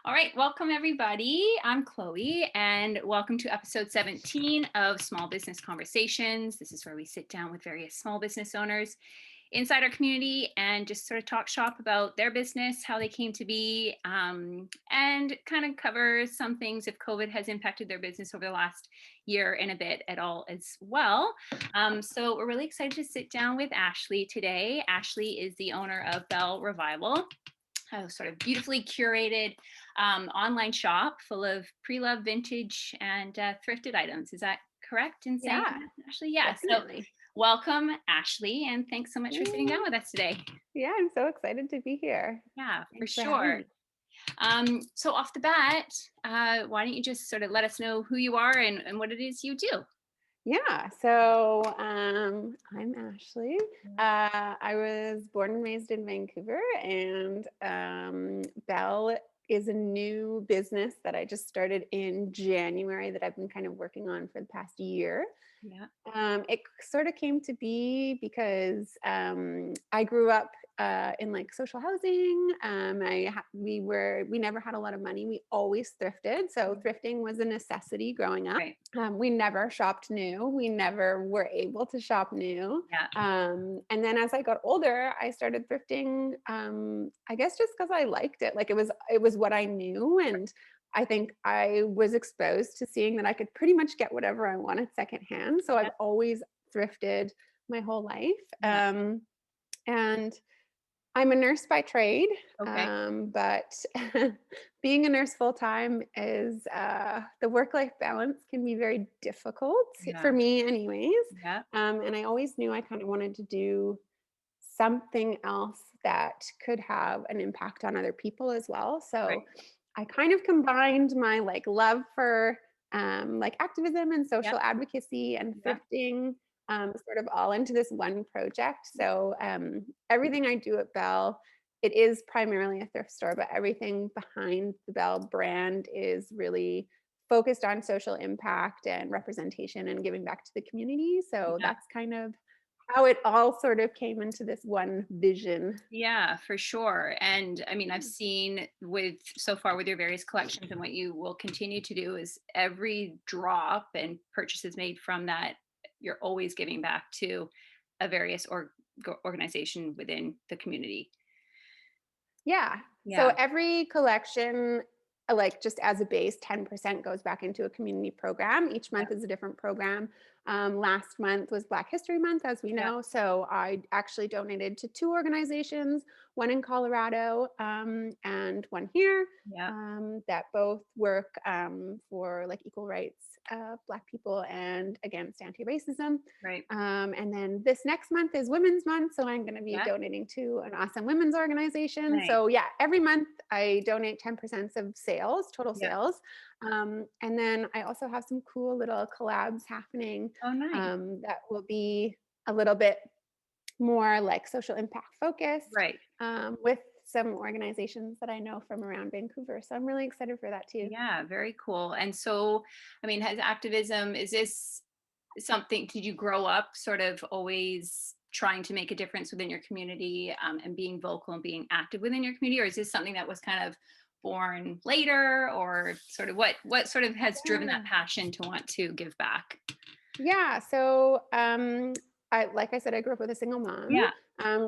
All right, welcome everybody. I'm Chloe, and welcome to episode 17 of Small Business Conversations. This is where we sit down with various small business owners inside our community and just sort of talk shop about their business, how they came to be, and kind of cover some things if COVID has impacted their business over the last year and a bit at all as well. So we're really excited to sit down with Ashley today. Ashley is the owner of Belle Revival, a sort of beautifully curated online shop full of pre-loved vintage and thrifted items. Is that correct in saying Yeah, that, Ashley? Yeah. So definitely. welcome, Ashley, and thanks so much for sitting down Yay. with us today. Yeah, I'm so excited to be here. Yeah, for Thanks for having sure. me. So off the bat, why don't you just sort of let us know who you are and what it is you do? I'm Ashley. I was born and raised in Vancouver, and Belle is a new business that I just started in January that I've been kind of working on for the past year. Yeah. It sort of came to be because I grew up in like social housing. We never had a lot of money. We always thrifted, so thrifting was a necessity growing up. Right. We never shopped new. We never were able to shop new. Yeah. And then as I got older, I started thrifting. I guess just because I liked it, like it was what I knew, and I think I was exposed to seeing that I could pretty much get whatever I wanted secondhand. So Yeah. I've always thrifted my whole life. Yeah. And I'm a nurse by trade, Okay. but being a nurse full time is the work life balance can be very difficult Yeah. for me, anyways. Yeah. And I always knew I kind of wanted to do something else that could have an impact on other people as well. Right. So I kind of combined my like love for like activism and Yeah. social advocacy and Yeah. thrifting sort of all into this one project. So everything I do at Belle, it is primarily a thrift store, but everything behind the Belle brand is really focused on social impact and representation and giving back to the community. So Yeah. that's kind of how it all sort of came into this one vision. Yeah, for sure. And I mean, I've seen with so far with your various collections and what you will continue to do is every drop and purchases made from that, you're always giving back to a various organization within the community. Yeah. So Yeah. every collection, like just as a base, 10% goes back into a community program. Each Yeah. month is a different program. Last month was Black History Month, as we Yeah. know. So I actually donated to two organizations, one in Colorado and one here, Yeah. that both work for like equal rights of Black people and against anti-racism. Right. And then this next month is Women's Month. So I'm going to be Yeah. donating to an awesome women's organization. Nice. So, yeah, every month I donate 10% of sales, total Yeah. sales. And then I also have some cool little collabs happening Oh, nice. that will be a little bit more like social impact focused Right. with some organizations that I know from around Vancouver. So I'm really excited for that too. Yeah, very cool. And so, I mean, has activism, is this something, did you grow up sort of always trying to make a difference within your community, and being vocal and being active within your community? Or is this something that was kind of born later, or sort of what sort of has driven that Yeah. passion to want to give back? Yeah. So, like I said, I grew up with a single mom. Yeah.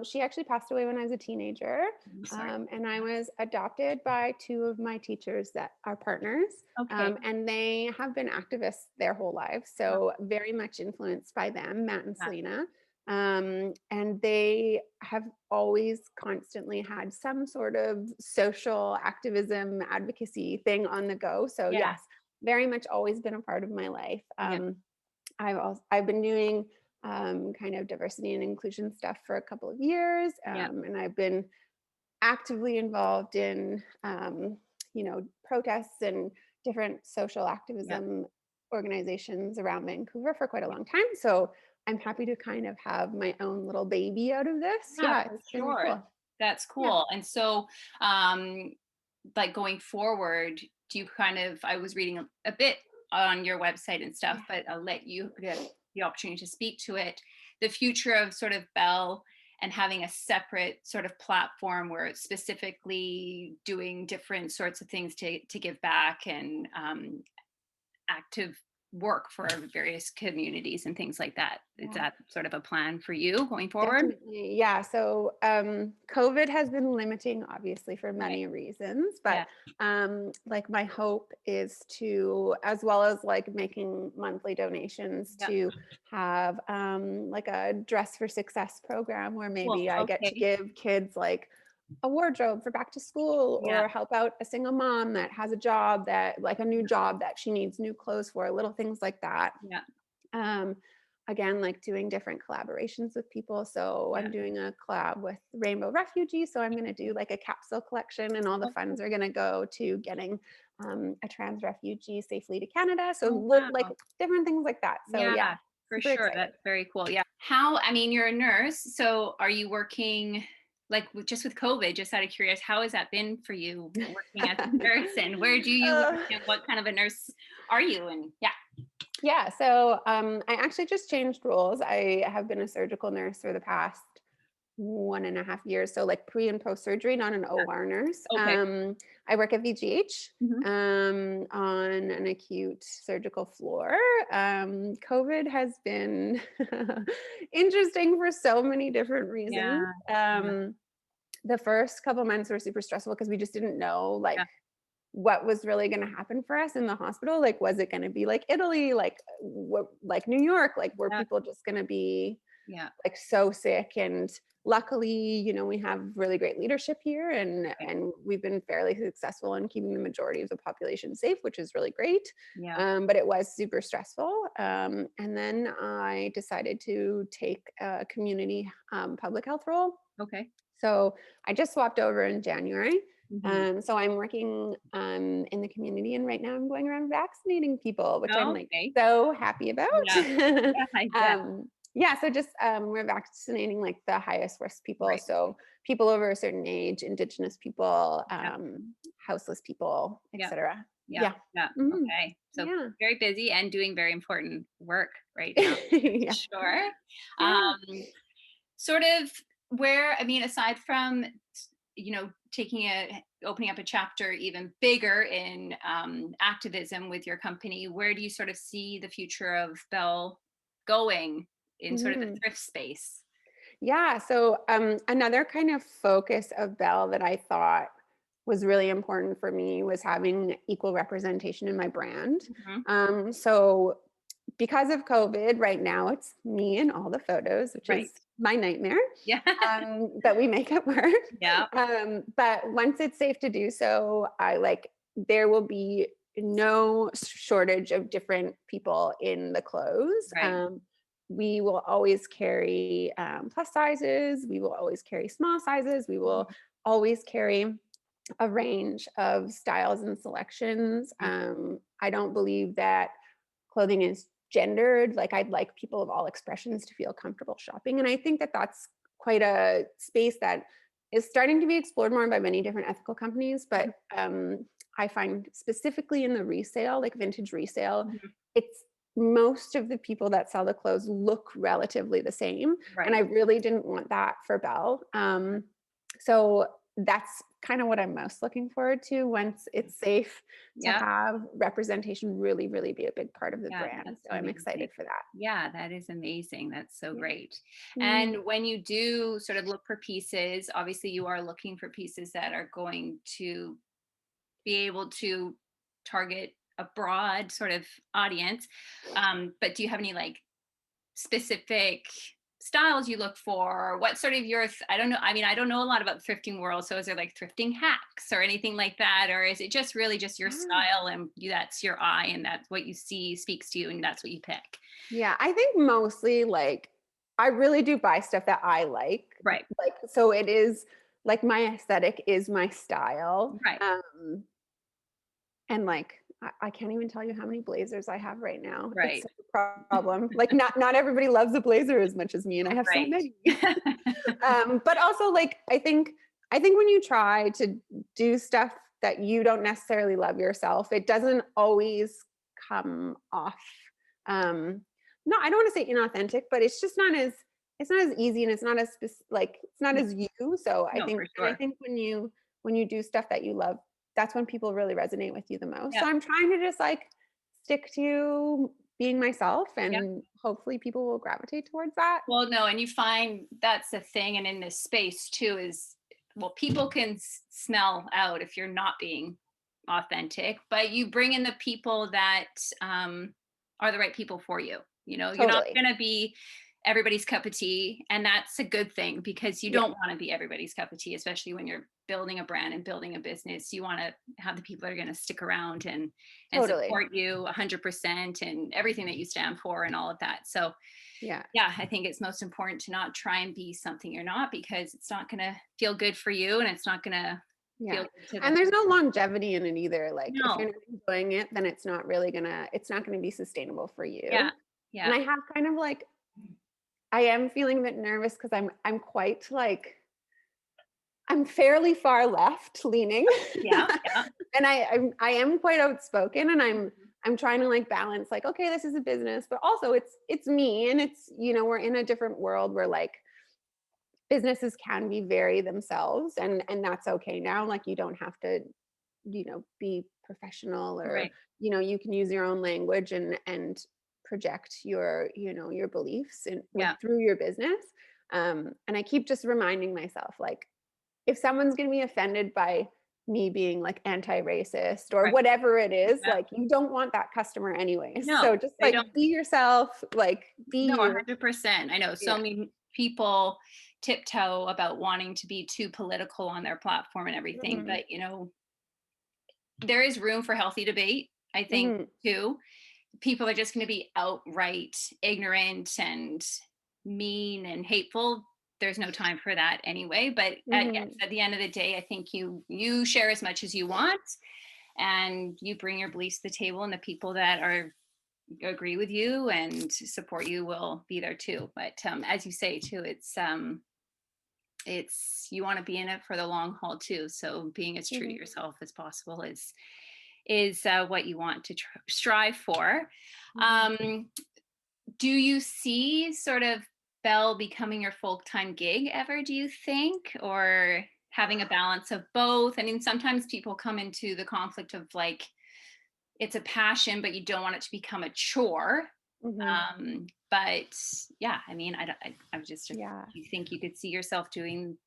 She actually passed away when I was a teenager, I'm sorry. and I was adopted by two of my teachers that are partners, Okay. and they have been activists their whole lives. Wow. So, very much influenced by them, Matt and Yeah. Selena. And they have always constantly had some sort of social activism advocacy thing on the go. So, Yeah. yes, very much always been a part of my life. Yeah. I've been doing kind of diversity and inclusion stuff for a couple of years, Yeah. and I've been actively involved in protests and different social Yeah. activism organizations around Vancouver for quite a long time. So I'm happy to kind of have my own little baby out of this. Yeah, Yeah, for it's been sure. cool. That's Yeah. cool. And so, um, like going forward, do you kind of, I was reading a bit on your website and stuff, Yeah. but I'll let you get the opportunity to speak to it. The future of sort of Belle and having a separate sort of platform where it's specifically doing different sorts of things to give back and active work for various communities and things like that. Is Yeah. that sort of a plan for you going forward? Definitely. Yeah. So COVID has been limiting, obviously, for Right. many reasons, but Yeah. like my hope is to, as well as like making monthly donations, Yeah. to have like a Dress for Success program where Cool. maybe I get to Okay. give kids like a wardrobe for back to school, Yeah. or help out a single mom that has a job, that like a new job that she needs new clothes for, little things like that. Yeah. um, Again, like doing different collaborations with people. So Yeah. I'm doing a collab with Rainbow Refugee. So I'm going to do like a capsule collection, and all the Oh, funds cool. are going to go to getting a trans refugee safely to Canada. So Oh, like wow. different things like that. So yeah, Yeah, for super sure. excited. That's very cool. Yeah. How, I mean, you're a nurse, so are you working like just with COVID, just out of curious, how has that been for you working as a nurse, and where do you work Uh, and what kind of a nurse are you? And yeah. Yeah, so I actually just changed roles. I have been a surgical nurse for the past 1.5 years. So like pre and post surgery, not an OR nurse. Okay. I work at VGH Mhm. on an acute surgical floor. COVID has been interesting for so many different reasons. Yeah. Yeah. Um, the first couple months were super stressful because we just didn't know like Yeah. what was really going to happen for us in the hospital. Like, was it going to be like Italy, like what, like New York, like were Yeah. people just going to be Yeah. like so sick? And luckily, we have really great leadership here, and Right. we've been fairly successful in keeping the majority of the population safe, which is really great. Yeah. But it was super stressful. And then I decided to take a community public health role. Okay. So I just swapped over in January. Mhm. So I'm working in the community, and right now I'm going around vaccinating people, which I'm like Okay. so happy about. Yeah. Yeah, I bet. Yeah, so just we're vaccinating like the highest risk people. Right. So people over a certain age, Indigenous people, Yeah. houseless people, Yeah. etc. Yeah. Yeah. Yeah. Mhm. Okay. So Yeah. very busy and doing very important work right now. Yeah. Sure. Yeah. Um, sort of where, I mean, aside from, opening up a chapter even bigger in activism with your company, where do you sort of see the future of Belle going in sort of the Mhm. thrift space? Yeah. So another kind of focus of Bell that I thought was really important for me was having equal representation in my brand. Mhm. So because of COVID, right now it's me in all the photos, which Right. is my nightmare, Yeah. that we make at work. Yeah. But once it's safe to do so, there will be no shortage of different people in the clothes. Right. We will always carry plus sizes. We will always carry small sizes. We will Mhm. always carry a range of styles and selections. Mhm. I don't believe that clothing is gendered. Like, I'd like people of all expressions to feel comfortable shopping. And I think that that's quite a space that is starting to be explored more by many different ethical companies. But I find specifically in the resale, like vintage resale, Mhm. it's most of the people that sell the clothes look relatively the same. And I Right. really didn't want that for Belle. So that's kind of what I'm most looking forward to once it's safe to Yeah. have representation really, really be a big part of the Yeah, brand. that's So I'm amazing. excited for that. Yeah, that is amazing. That's so Yeah. great. Mm, And when you do sort of look for pieces, obviously you are looking for pieces that are going to be able to target a broad sort of audience. But do you have any like specific styles you look for? What sort of I don't know. I mean, I don't know a lot about thrifting world. So is there like thrifting hacks or anything like that? Or is it just really just your yeah. style and that's your eye and that's what you see speaks to you and that's what you pick? Yeah. I think mostly like I really do buy stuff that I like. Right. Like, so it is like my aesthetic is my style. Right. And like I can't even tell you how many blazers I have right now. It's Right. such a problem. Like, not everybody loves a blazer as much as me, and I have so Right. many. But also like I think when you try to do stuff that you don't necessarily love yourself, it doesn't always come off. Um, no, I don't want to say inauthentic, but it's just not as it's not as easy and it's not as like it's not No, as you. So I no, think for and I sure. think when you do stuff that you love, that's when people really resonate with you the most. Yeah. So I'm trying to just like stick to being myself Yeah. and hopefully people will gravitate towards that. Well, no, and you find that's the thing, and in this space too is, well, people can smell out if you're not being authentic, but you bring in the people that are the right people for you. You know, you're not Totally. going to be everybody's cup of tea, and that's a good thing because you Yeah, don't want to be everybody's cup of tea, especially when you're building a brand and building a business. You want to have the people that are going to stick around and totally. support you 100% and everything that you stand for and all of that. So Yeah. yeah, I think it's most important to not try and be something you're not, because it's not going to feel good for you and it's not going to feel Yeah. good to the And there's no longevity in it either. Like if you're no. not enjoying it, then it's not gonna be sustainable for Yeah. you. And Yeah. I have kind of like I am feeling a bit nervous because I'm quite like I'm fairly far left leaning. Yeah. Yeah. And I am quite outspoken and I'm trying to like balance like, okay, this is a business, but also it's me and it's, you know, we're in a different world where like businesses can be very themselves and that's okay now. Like you don't have to, you know, be professional or, Right. you know, you can use your own language and project your, you know, your beliefs and with Yeah. through your business. And I keep just reminding myself, like, if someone's gonna be offended by me being like anti-racist or Right. whatever it is, Yeah. like you don't want that customer anyways. No, So just they don't. like be yourself, like be No, you. 100%. I know so Yeah. many people tiptoe about wanting to be too political on their platform and everything, Mhm. but there is room for healthy debate, I think, Mhm. too. People are just going to be outright ignorant and mean and hateful. There's no time for that anyway. But yes, Mhm. at the end of the day, I think you share as much as you want, and you bring your beliefs to the table, and the people that are agree with you and support you will be there too. But as you say too, it's you want to be in it for the long haul too. So being as true to Mhm. yourself as possible is what you want to strive for. Mhm. Um, do you see sort of Belle becoming your full-time gig ever, do you think? Or having a balance of both? I mean, sometimes people come into the conflict of like, it's a passion, but you don't want it to become a chore. Mhm. But yeah, I mean, I was just, do Yeah. you think you could see yourself building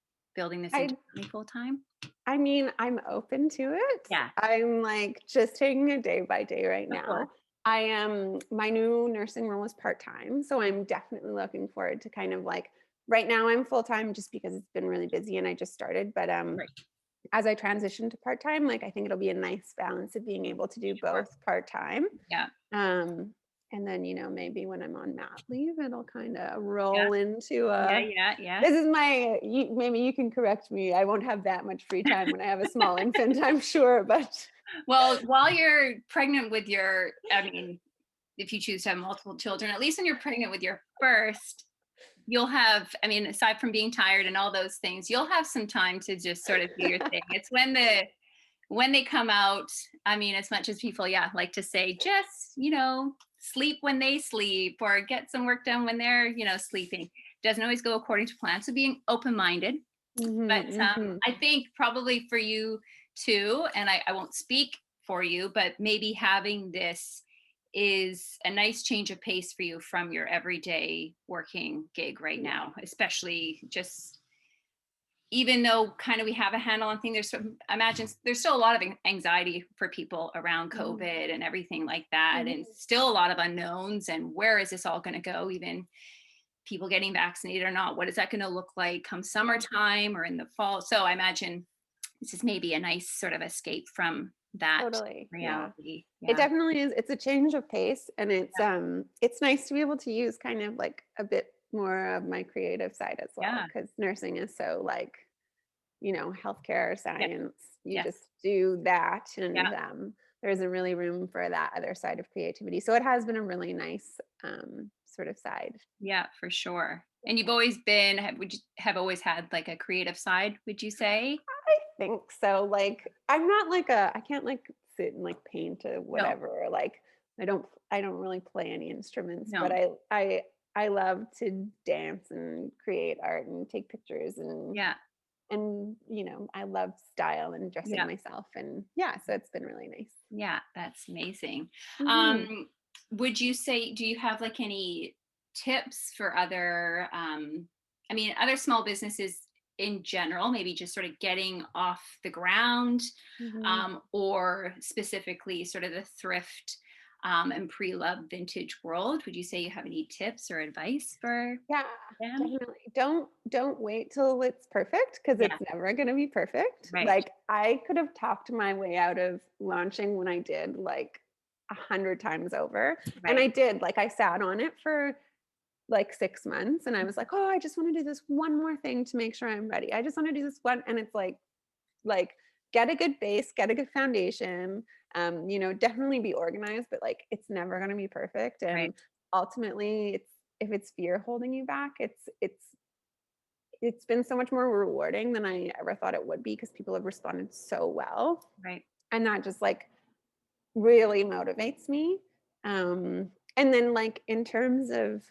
this I entirely full time? I mean, I'm open to it. Yeah, I'm like just taking it day by day right of course. now. I am my new nursing role is part-time, so I'm definitely looking forward to kind of like right now I'm full-time just because it's been really busy and I just started, but Right. as I transition to part-time, like I think it'll be a nice balance of being able to do Sure. both part-time. Yeah. Um and then, you know, maybe when I'm on mat leave, it'll kind of Yeah. roll into Yeah. a Yeah. Yeah. this is my maybe you can correct me. I won't have that much free time when I have a small infant, I'm sure, but Well, while you're pregnant with I mean, if you choose to have multiple children, at least when you're pregnant with your first, you'll have, I mean, aside from being tired and all those things, you'll have some time to just sort of do your thing. It's when they come out, I mean, as much as people, yeah, like to say, just, sleep when they sleep or get some work done when they're, sleeping. Doesn't always go according to plan. So being open minded. But Mhm, mhm. I think probably for you too, and I won't speak for you, but maybe having this is a nice change of pace for you from your everyday working gig right Yeah. now, especially just even though kind of we have a handle on things, I imagine there's still a lot of anxiety for people around Mhm, COVID and everything like that, and mhm, still a lot of unknowns. And where is this all going to go? Even people getting vaccinated or not, what is that going to look like come yeah, summertime or in the fall? So I imagine this is maybe a nice sort of escape from that totally, yeah. reality. It Yeah, definitely is. It's a change of pace and yeah, it's nice to be able to use kind of like a bit more of my creative side as well yeah, because nursing is so like, you know, healthcare, yes, science, you yes, just do that yeah, and there isn't really room for that other side of creativity. So it has been a really nice sort of side. yeah, for sure. And you've always been, would you have always had like a creative side, would you say? I think so. Like I'm not like I can't like sit and like paint or No, whatever or like I don't really play any instruments, but no, I love to dance and create art and take pictures Yeah. and I love style and dressing Yeah. myself, and yeah, so it's been really nice. Yeah. That's amazing. Mhm. Um, would you say, do you have like any tips for other, I mean, other small businesses in general, maybe just sort of getting off the ground, Mhm. or specifically sort of the thrift and pre-loved vintage world? Would you say you have any tips or advice for Yeah, them? definitely. Don't wait till it's perfect, because Yeah. it's never going to be perfect. Right. Like, I could have talked my way out of launching when I did, like, 100 times over. And Right. I did. Like, I sat on it for like 6 months, and I was like, oh, I just want to do this one more thing to make sure I'm ready. I just want to do this one. And it's like get a good base, get a good foundation. Definitely be organized, but like it's never going to be perfect. Right. And ultimately, it's if it's fear holding you back, it's been so much more rewarding than I ever thought it would be, because people have responded so well, Right. and that just like really motivates me. And then like in terms of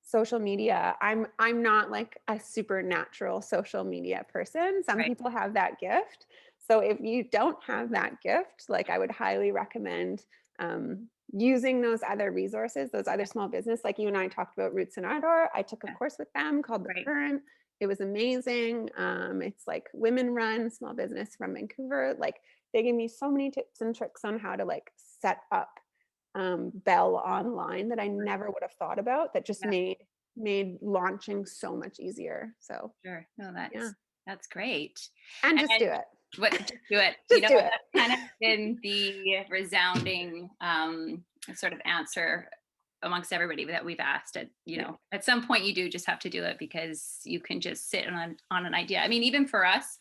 social media, I'm not like a supernatural social media person. Some Right. people have that gift. So if you don't have that gift, like I would highly recommend using those other resources, those other Yeah. small business. Like you and I talked about Roots and Outdoor. I took a Yeah. course with them called The Right. Current. It was amazing. It's like women run small business from Vancouver. Like they gave me so many tips and tricks on how to like set up Belle online that I never would have thought about, that just Yeah. made launching so much easier. So, Sure. No, yeah. that's great. And just do And it. what, just do it. You Just know do what? it. That's kind of been the resounding sort of answer amongst everybody that we've asked. Yeah. At some point you do just have to do it, because you can just sit on an idea. I mean, even for us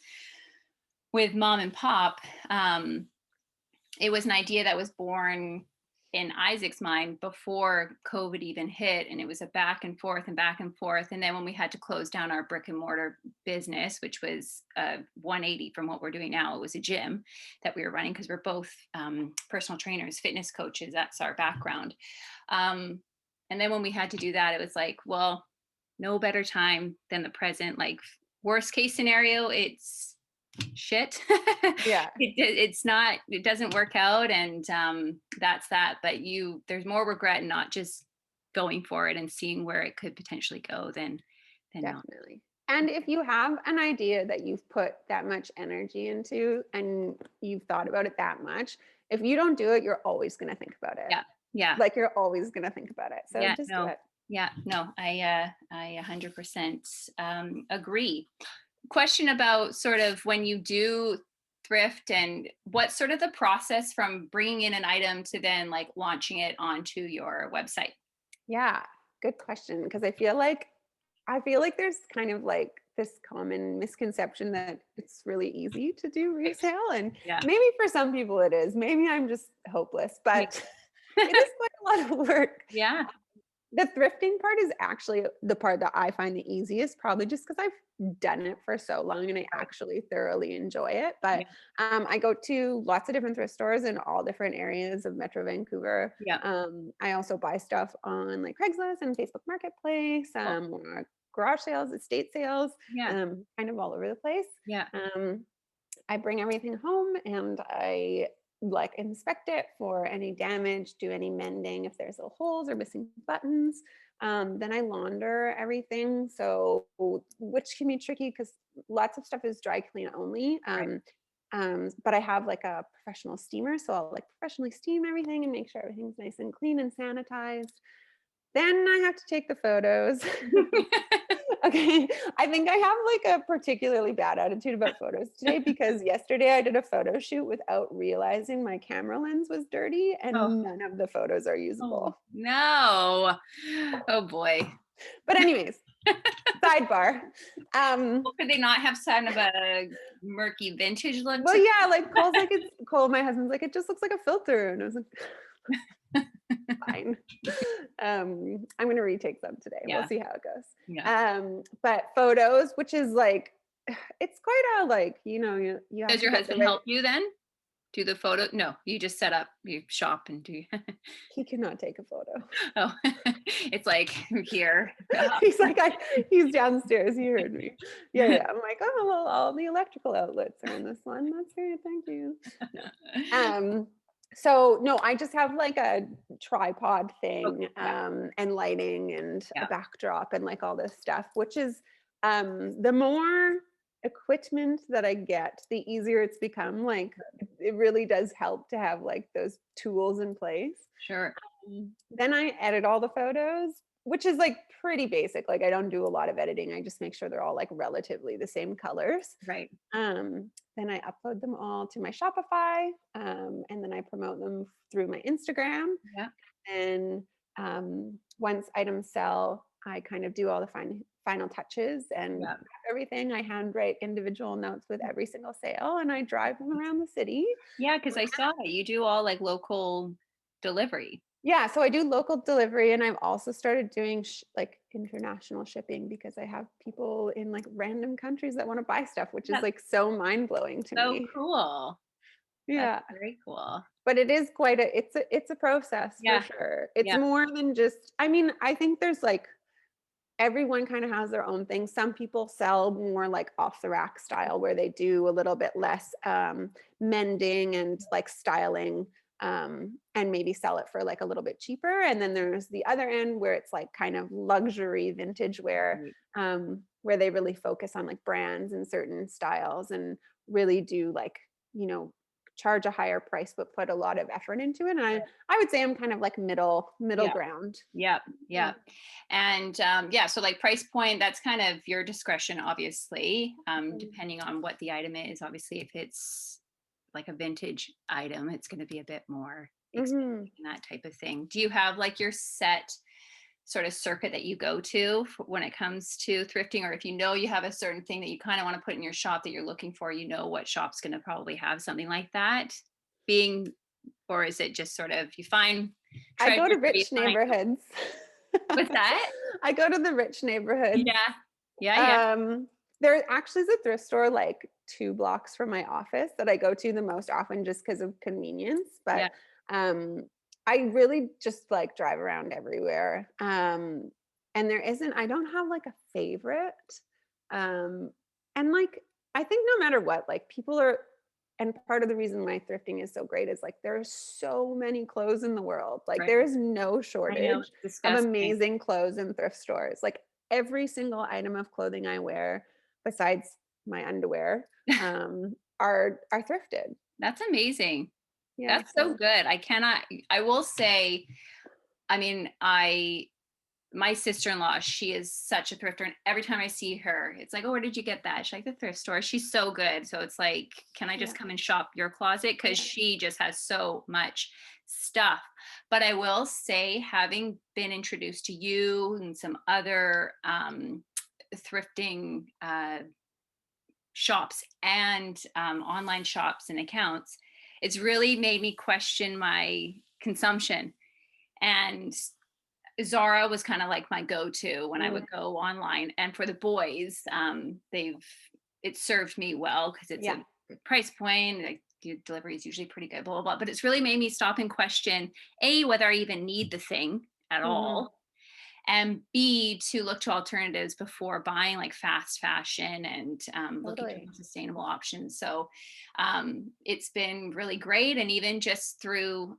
with mom and pop, um, it was an idea that was born in Isaac's mind before COVID even hit. And it was a back and forth and back and forth. And then when we had to close down our brick and mortar business, which was 180 from what we're doing now, it was a gym that we were running, because we're both personal trainers, fitness coaches. That's our background. Um, and then when we had to do that, it was like, well, no better time than the present. Like, worst case scenario, it's shit. Yeah. It's not, it doesn't work out, and that's that. But there's more regret in not just going for it and seeing where it could potentially go than not. Definitely. And if you have an idea that you've put that much energy into and you've thought about it that much, if you don't do it, you're always going to think about it. Yeah. Yeah. Like you're always going to think about it. So Yeah. just do No. it. Yeah. No. I 100% agree. Question about sort of when you do thrift, and what's sort of the process from bringing in an item to then like launching it onto your website? Yeah. Good question. Because I feel like there's kind of like this common misconception that it's really easy to do Right. resale. And Yeah. maybe for some people it is. Maybe I'm just hopeless, Yeah. but it is quite a lot of work. Yeah. The thrifting part is actually the part that I find the easiest, probably just because I've done it for so long and I Right. actually thoroughly enjoy it. But Yeah. I go to lots of different thrift stores in all different areas of Metro Vancouver. Yeah. I also buy stuff on like Craigslist and Facebook Marketplace, Cool. or garage sales, estate sales, Yeah. kind of all over the place. Yeah. Um, I bring everything home and I like inspect it for any damage, do any mending if there's little holes or missing buttons. Then I launder everything. So, which can be tricky because lots of stuff is dry clean only. Right. But I have like a professional steamer. So I'll like professionally steam everything and make sure everything's nice and clean and sanitized. Then I have to take the photos. Okay. I think I have like a particularly bad attitude about photos today, because yesterday I did a photo shoot without realizing my camera lens was dirty Oh, and none of the photos are oh usable. no. Oh boy. But anyways, sidebar. Well, could they not have kind of a murky vintage look Well, to yeah, like Cole, my husband's like, it just looks like a filter. And I was like, fine. I'm gonna retake them today. We'll Yeah. see how it goes. Yeah. But photos, which is like, it's quite a like, you Does have to your get the husband right. help you then? Do the photo? No, you just set up, you shop and do. He cannot take a photo. Oh, it's like here. He's like, he's downstairs. He heard me. Yeah, yeah. I'm like, oh, well, all the electrical outlets are in this one. That's great. Thank you. No. So no, I just have like a tripod thing, Okay, yeah, and lighting and a yeah, backdrop and like all this stuff, which is, the more equipment that I get, the easier it's become. Like it really does help to have like those tools in place. sure. Then I edit all the photos, which is like pretty basic. Like I don't do a lot of editing. I just make sure they're all like relatively the same colors. Right. Then I upload them all to my Shopify, and then I promote them through my Instagram. Yeah. And once items sell, I kind of do all the final touches and Yeah. everything. I handwrite individual notes with every single sale, and I drive them around the city. Yeah, because I saw that you do all like local delivery. Yeah, so I do local delivery, and I've also started doing like international shipping because I have people in like random countries that want to buy stuff, which is That's like so mind blowing to so me. cool. That's Yeah, very cool. but it is quite a it's a process for Yeah. sure. It's Yeah. more than just, I mean, I think there's like everyone kind of has their own thing. Some people sell more like off the rack style where they do a little bit less mending and like styling, and maybe sell it for like a little bit cheaper. And then there's the other end where it's like kind of luxury vintage Right. where they really focus on like brands and certain styles and really do like, you know, charge a higher price but put a lot of effort into it. And I would say I'm kind of like middle Yeah. ground. Yeah. Yeah. Yeah. And yeah, so like price point, that's kind of your discretion, obviously, Mm. depending on what the item is. Obviously, if it's like a vintage item, it's going to be a bit more expensive Mhm. and that type of thing. Do you have like your set sort of circuit that you go to when it comes to thrifting, or if you know you have a certain thing that you kind of want to put in your shop that you're looking for, you know what shop's going to probably have something like that being, or is it just sort of you find I treasures go to where you rich find neighborhoods. what's that? I go to the rich neighborhoods. Yeah. Yeah, yeah. Um, there actually is a thrift store like 2 blocks from my office that I go to the most often just because of convenience, Yeah. but, I really just, like, drive around everywhere, and I don't have, like, a favorite, um, and, like, I think no matter what, like, people are, and part of the reason why thrifting is so great is, like, there are so many clothes in the world, like, Right. there is no I know, shortage it's of disgusting. amazing clothes in thrift stores, like, every single item of clothing I wear, besides my underwear, are thrifted. That's amazing. Yeah, That's so so good. I will say, I mean, my sister-in-law, she is such a thrifter, and every time I see her, it's like, "Oh, where did you get that?" She's like, "The thrift store." She's so good. So it's like, "Can I yeah, just come and shop your closet?" Because yeah. she just has so much stuff. But I will say, having been introduced to you and some other thrifting shops and online shops and accounts, it's really made me question my consumption. And Zara was kind of like my go-to when I Mm, would go online. And for the boys, it served me well because it's yeah. a good price point. Like the delivery is usually pretty good, blah, blah, blah. But it's really made me stop and question A, whether I even need the thing at Mhm. all, and B, to look to alternatives before buying like fast fashion and looking for Totally. more sustainable options. So it's been really great. And even just through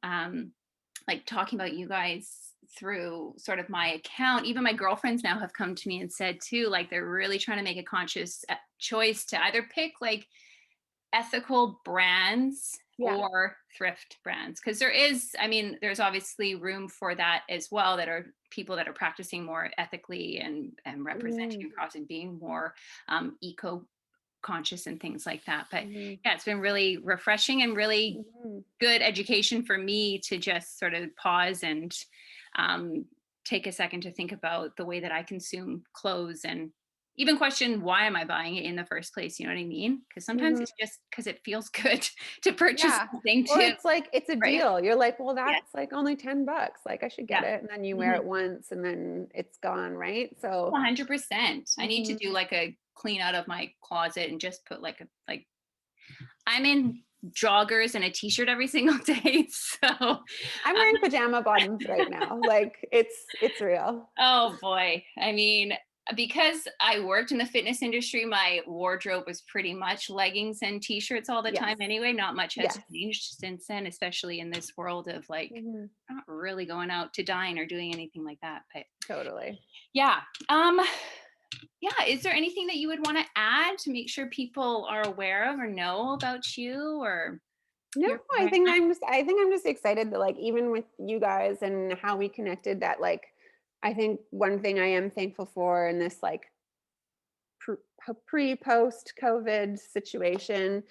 like talking about you guys through sort of my account, even my girlfriends now have come to me and said too, like they're really trying to make a conscious choice to either pick like ethical brands Yeah. or thrift brands, because there is, I mean, there's obviously room for that as well, that are people that are practicing more ethically and Mm, representing across and being more eco conscious and things like that. But mhm, yeah, it's been really refreshing and really mhm. good education for me to just sort of pause and um, take a second to think about the way that I consume clothes, and even question, why am I buying it in the first place? You know what I mean? Because sometimes Mhm. it's just because it feels good to purchase Yeah. something Or too, it's like it's a right? deal. You're like, "Well, Yeah, that's like only $10. Like, I should get yeah. it." And then you wear Mhm. it once and then it's gone, right? So 100%. I need to mhm. do like a clean out of my closet and just put like I'm in joggers and a t-shirt every single day. So, I'm wearing pajama bottoms right now. Like it's real. oh boy. I mean, because I worked in the fitness industry, my wardrobe was pretty much leggings and t-shirts all the time Yes. anyway. Not much has Yes. changed since then, especially in this world of like Mhm. not really going out to dine or doing anything like that. But Totally. yeah. Um, yeah, is there anything that you would want to add to make sure people are aware of or know about you or No, your I brand? think I'm just excited that like even with you guys and how we connected that like I think one thing I am thankful for in this like pre-post COVID situation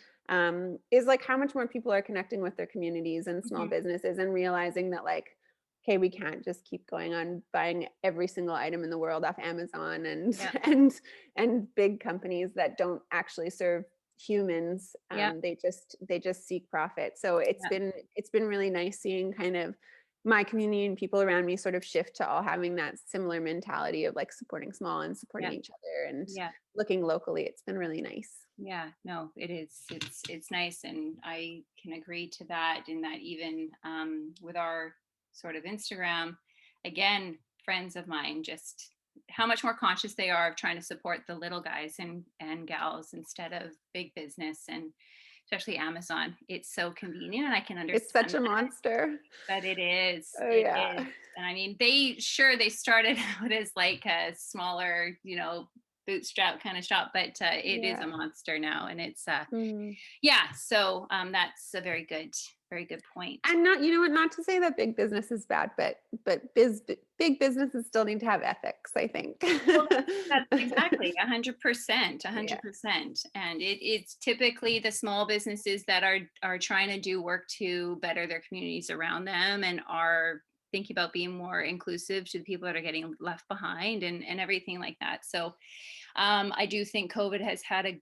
is like how much more people are connecting with their communities and small Mhm. businesses and realizing that like okay we can't just keep going on buying every single item in the world off Amazon and Yeah, and big companies that don't actually serve humans. yeah, They just seek profit. So it's yeah, been really nice seeing kind of my community and people around me sort of shift to all having that similar mentality of like supporting small and supporting yeah, each other and yeah. looking locally. It's been really nice. Yeah, no, it is. It's nice, and I can agree to that. In that, even with our sort of Instagram, again, friends of mine, just how much more conscious they are of trying to support the little guys and gals instead of big business, and especially Amazon. It's so convenient, and I can It's such understand a that, monster. but it is. Oh It yeah. is. And I mean, they started out as like a smaller, bootstrap kind of shop, but it is a Yeah. monster now, and it's Mhm. yeah. So that's a very good point. And not, you know what, not to say that big business is bad, but big businesses still need to have ethics, I think. Well, that's exactly 100%, Yeah. 100%. And it's typically the small businesses that are trying to do work to better their communities around them and are thinking about being more inclusive to the people that are getting left behind and everything like that. So I do think COVID has had a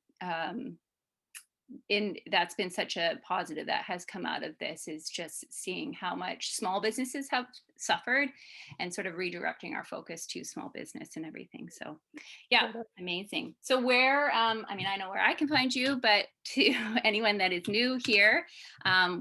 in that's been such a positive that has come out of this is just seeing how much small businesses have suffered and sort of redirecting our focus to small business and everything. So yeah, Totally. amazing. So where I mean, I know where I can find you, but to anyone that is new here,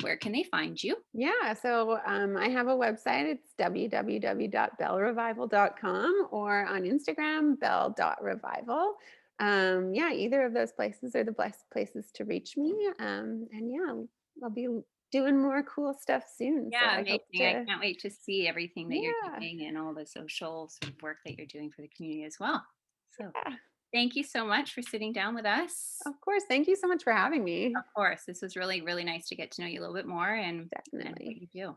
where can they find you? Yeah, so I have a website. It's www.bellerevival.com or on Instagram, belle.revival. Yeah, either of those places are the best places to reach me. And yeah, I'll be doing more cool stuff soon. So Yeah, I hope amazing. I to, can't wait to see everything that you're yeah, doing and all the social sort of work that you're doing for the community as well. So yeah, thank you so much for sitting down with us. of course. Thank you so much for having me. Of course, this was really, really nice to get to know you a little bit more and what Definitely. you do.